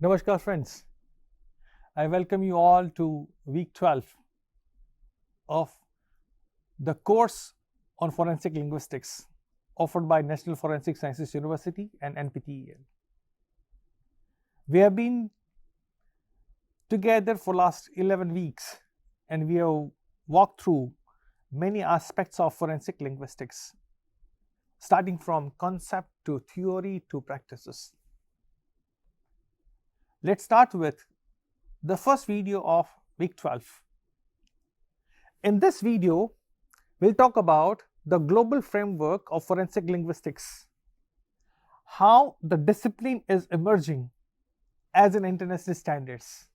Namaskar friends, I welcome you all to week 12 of the course on forensic linguistics offered by National Forensic Sciences University and NPTEL. We have been together for last 11 weeks and we have walked through many aspects of forensic linguistics, starting from concept to theory to practices. Let's start with the first video of week 12. In this video, we'll talk about the global framework of forensic linguistics, how the discipline is emerging as an international standards.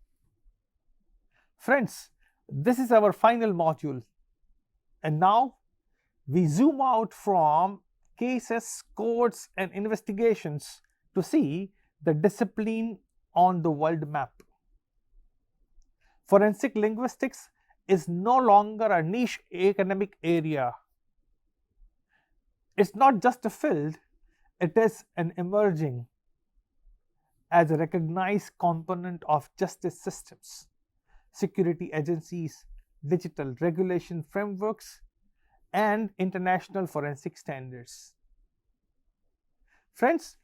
Friends, this is our final module, and now we zoom out from cases, courts, and investigations to see the discipline on the world map. Forensic linguistics is no longer a niche academic area. It's not just a field, it is an emerging as a recognized component of justice systems, security agencies, digital regulation frameworks, and international forensic standards. Friends,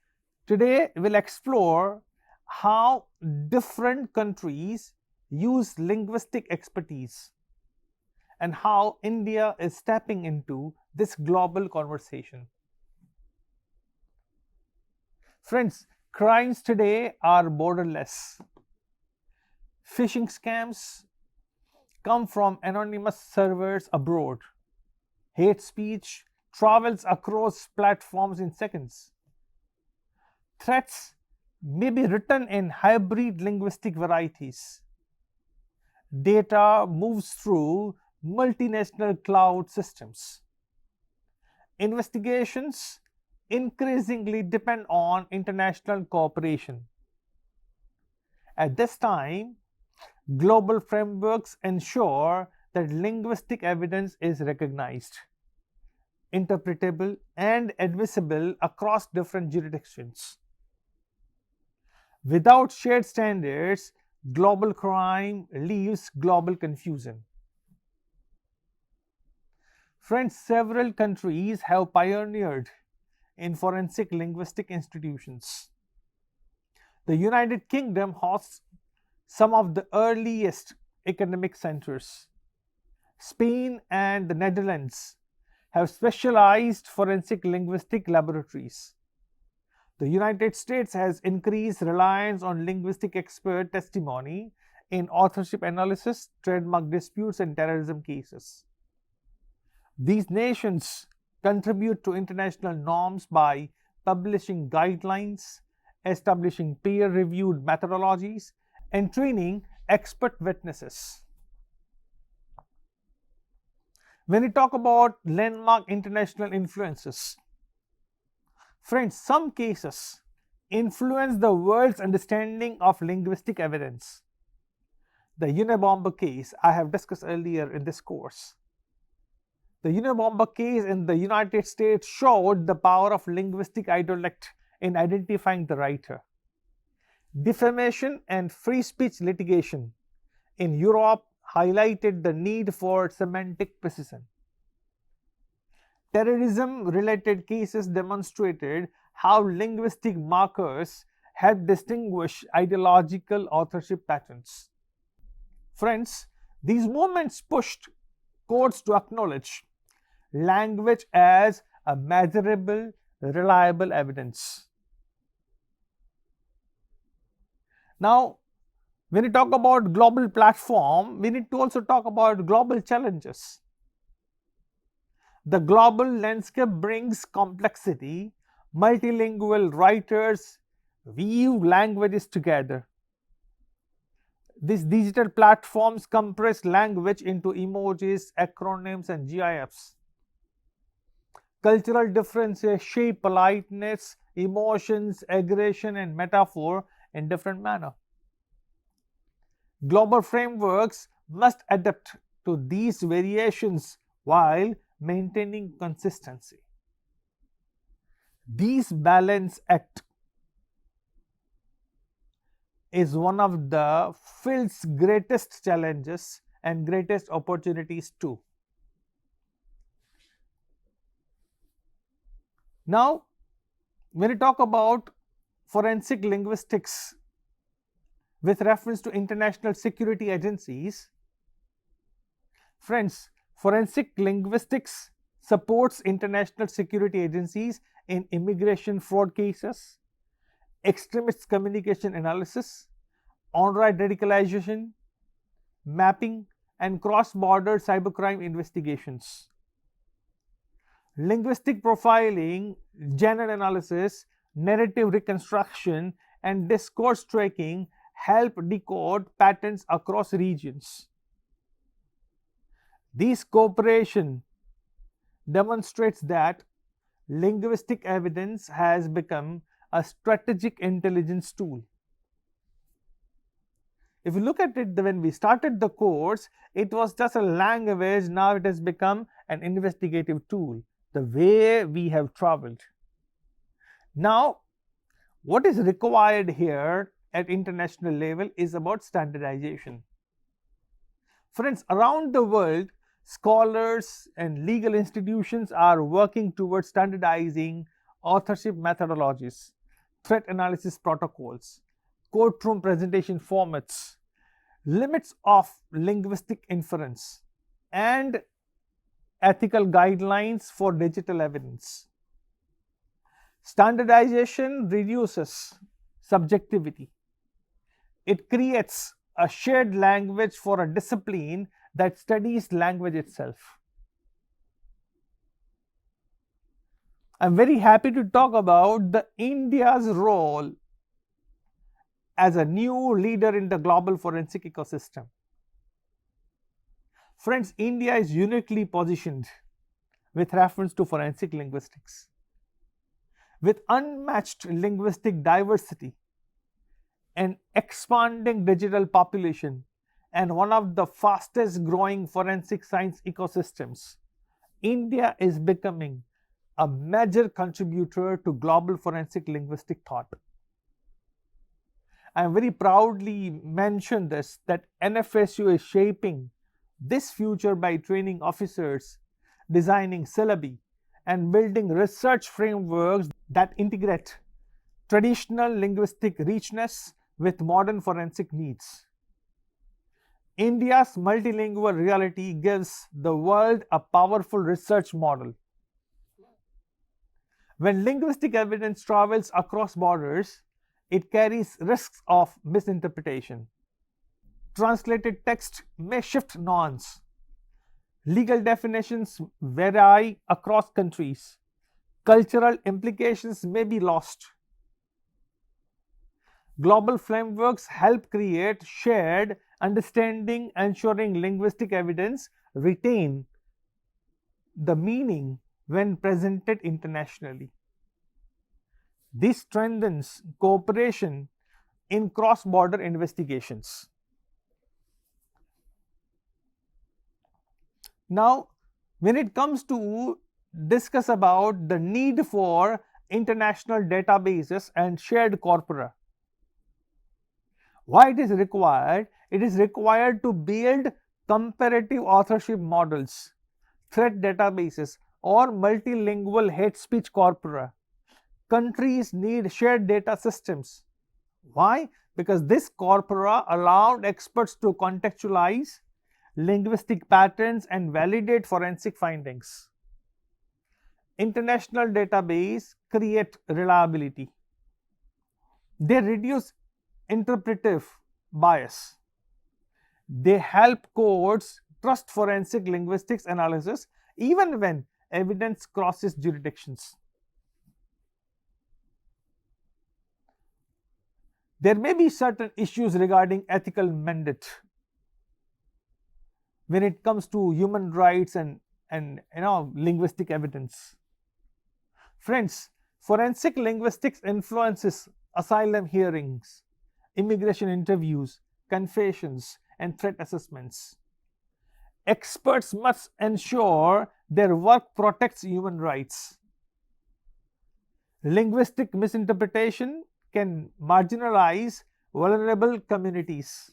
today we'll explore how different countries use linguistic expertise and how India is stepping into this global conversation. Friends, crimes today are borderless. Phishing scams come from anonymous servers abroad. Hate speech travels across platforms in seconds. Threats may be written in hybrid linguistic varieties. Data moves through multinational cloud systems. Investigations increasingly depend on international cooperation. At this time, global frameworks ensure that linguistic evidence is recognized, interpretable, and admissible across different jurisdictions. Without shared standards, global crime leaves global confusion. Friends, several countries have pioneered in forensic linguistic institutions. The United Kingdom hosts some of the earliest academic centers. Spain and the Netherlands have specialized forensic linguistic laboratories. The United States has increased reliance on linguistic expert testimony in authorship analysis, trademark disputes, and terrorism cases. These nations contribute to international norms by publishing guidelines, establishing peer-reviewed methodologies, and training expert witnesses. When we talk about landmark international influences, friends, some cases influence the world's understanding of linguistic evidence. The Unabomber case I have discussed earlier in this course. The Unabomber case in the United States showed the power of linguistic intellect in identifying the writer. Defamation and free speech litigation in Europe highlighted the need for semantic precision. Terrorism-related cases demonstrated how linguistic markers help distinguish ideological authorship patterns. Friends, these movements pushed courts to acknowledge language as a measurable, reliable evidence. Now, when we talk about global platform, we need to also talk about global challenges. The global landscape brings complexity. Multilingual writers weave languages together. These digital platforms compress language into emojis, acronyms, and GIFs. Cultural differences shape politeness, emotions, aggression, and metaphor in different manner. Global frameworks must adapt to these variations while maintaining consistency. These balance act is one of the field's greatest challenges and greatest opportunities too. Now, when we talk about forensic linguistics with reference to international security agencies, friends, forensic linguistics supports international security agencies in immigration fraud cases, extremist communication analysis, on-right radicalization, mapping, and cross-border cybercrime investigations. Linguistic profiling, genre analysis, narrative reconstruction, and discourse tracking help decode patterns across regions. This cooperation demonstrates that linguistic evidence has become a strategic intelligence tool. If you look at it, when we started the course, it was just a language. Now it has become an investigative tool, the way we have traveled. Now, what is required here at international level is about standardization. Friends, around the world, scholars and legal institutions are working towards standardizing authorship methodologies, threat analysis protocols, courtroom presentation formats, limits of linguistic inference, and ethical guidelines for digital evidence. Standardization reduces subjectivity. It creates a shared language for a discipline that studies language itself. I'm very happy to talk about India's role as a new leader in the global forensic ecosystem. Friends, India is uniquely positioned with reference to forensic linguistics. With unmatched linguistic diversity, an expanding digital population, and one of the fastest growing forensic science ecosystems, India is becoming a major contributor to global forensic linguistic thought. I am very proudly mention this, that NFSU is shaping this future by training officers, designing syllabi, and building research frameworks that integrate traditional linguistic richness with modern forensic needs. India's multilingual reality gives the world a powerful research model. When linguistic evidence travels across borders, it carries risks of misinterpretation. Translated text may shift nouns. Legal definitions vary across countries. Cultural implications may be lost. Global frameworks help create shared understanding, ensuring linguistic evidence retain the meaning when presented internationally. This strengthens cooperation in cross-border investigations. Now, when it comes to discuss about the need for international databases and shared corpora, why it is required? It is required to build comparative authorship models, threat databases, or multilingual hate speech corpora. Countries need shared data systems. Why? Because this corpora allowed experts to contextualize linguistic patterns and validate forensic findings. International databases create reliability. They reduce interpretive bias. They help courts trust forensic linguistics analysis even when evidence crosses jurisdictions. There may be certain issues regarding ethical mandate when it comes to human rights and linguistic evidence. Friends, forensic linguistics influences asylum hearings, immigration interviews, confessions, and threat assessments. Experts must ensure their work protects human rights. Linguistic misinterpretation can marginalize vulnerable communities.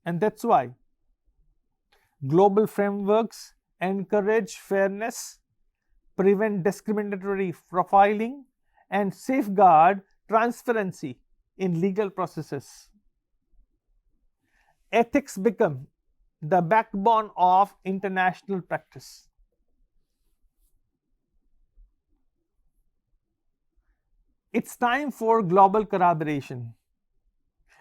And that's why global frameworks encourage fairness, prevent discriminatory profiling, and safeguard transparency in legal processes. Ethics become the backbone of international practice. It's time for global collaboration.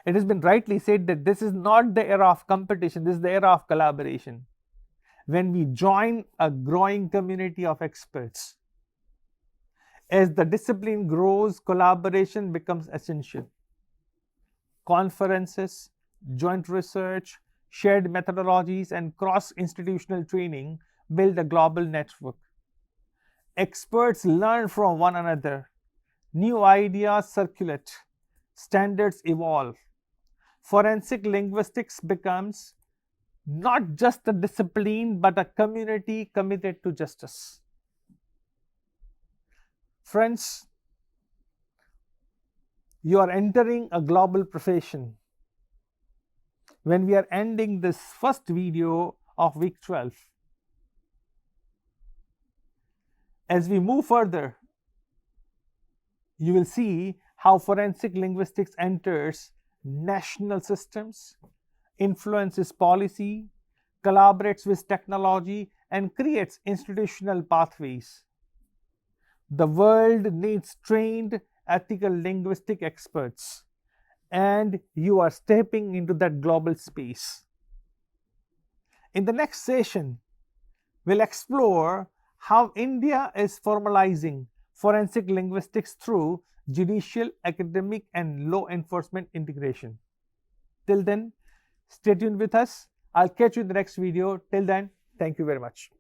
It has been rightly said that this is not the era of competition, this is the era of collaboration. When we join a growing community of experts, as the discipline grows, collaboration becomes essential. Conferences, joint research, shared methodologies, and cross-institutional training build a global network. Experts learn from one another. New ideas circulate. Standards evolve. Forensic linguistics becomes not just a discipline but a community committed to justice. Friends, you are entering a global profession. When we are ending this first video of week 12, as we move further, you will see how forensic linguistics enters national systems, influences policy, collaborates with technology, and creates institutional pathways. The world needs trained ethical linguistic experts, and you are stepping into that global space. In the next session, we'll explore how India is formalizing forensic linguistics through judicial, academic, and law enforcement integration. Till then, stay tuned with us. I'll catch you in the next video. Till then, thank you very much.